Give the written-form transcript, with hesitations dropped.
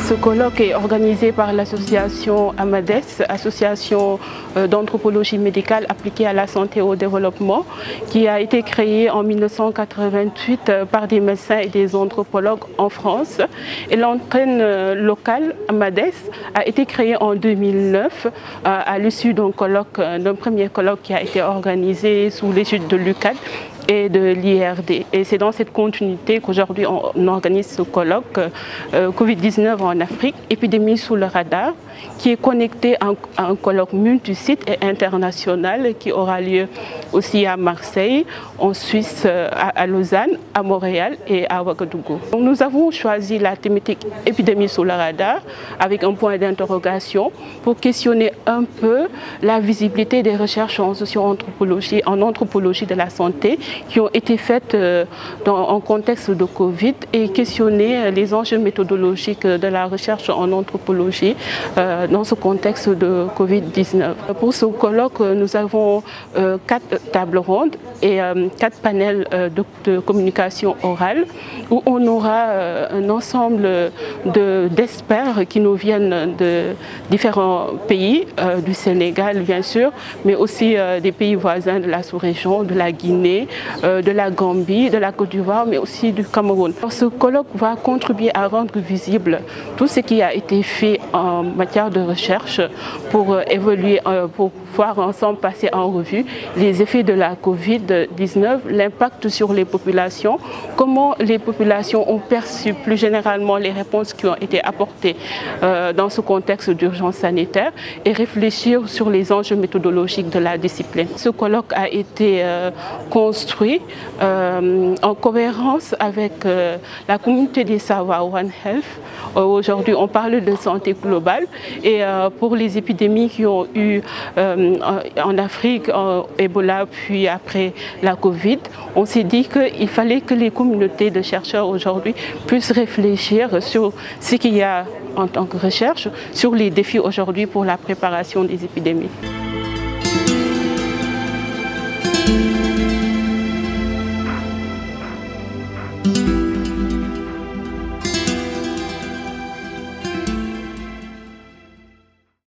Ce colloque est organisé par l'association AMADES, association d'anthropologie médicale appliquée à la santé et au développement, qui a été créée en 1988 par des médecins et des anthropologues en France. Et l'antenne locale AMADES a été créée en 2009 à l'issue d'un premier colloque qui a été organisé sous l'égide de l'UCAD et de l'IRD. Et c'est dans cette continuité qu'aujourd'hui on organise ce colloque Covid-19 en Afrique, épidémie sous le radar, qui est connecté à un colloque multisite et international qui aura lieu aussi à Marseille, en Suisse, à Lausanne, à Montréal et à Ouagadougou. Donc nous avons choisi la thématique épidémie sous le radar avec un point d'interrogation pour questionner un peu la visibilité des recherches en socio-anthropologie, en anthropologie de la santé qui ont été faites en contexte de Covid et questionner les enjeux méthodologiques de la recherche en anthropologie dans ce contexte de Covid-19. Pour ce colloque, nous avons 4 tables rondes et 4 panels de communication orale où on aura un ensemble d'experts qui nous viennent de différents pays, du Sénégal bien sûr, mais aussi des pays voisins de la sous-région, de la Guinée, de la Gambie, de la Côte d'Ivoire, mais aussi du Cameroun. Alors, ce colloque va contribuer à rendre visible tout ce qui a été fait en matière de recherche pour évoluer, pour pouvoir ensemble passer en revue les effets de la Covid-19, l'impact sur les populations, comment les populations ont perçu plus généralement les réponses qui ont été apportées dans ce contexte d'urgence sanitaire et réfléchir sur les enjeux méthodologiques de la discipline. Ce colloque a été construit en cohérence avec la communauté des savoirs One Health. Aujourd'hui, on parle de santé globale et pour les épidémies qui ont eu en Afrique, Ebola, puis après la Covid, on s'est dit qu'il fallait que les communautés de chercheurs aujourd'hui puissent réfléchir sur ce qu'il y a en tant que recherche, sur les défis aujourd'hui pour la préparation des épidémies.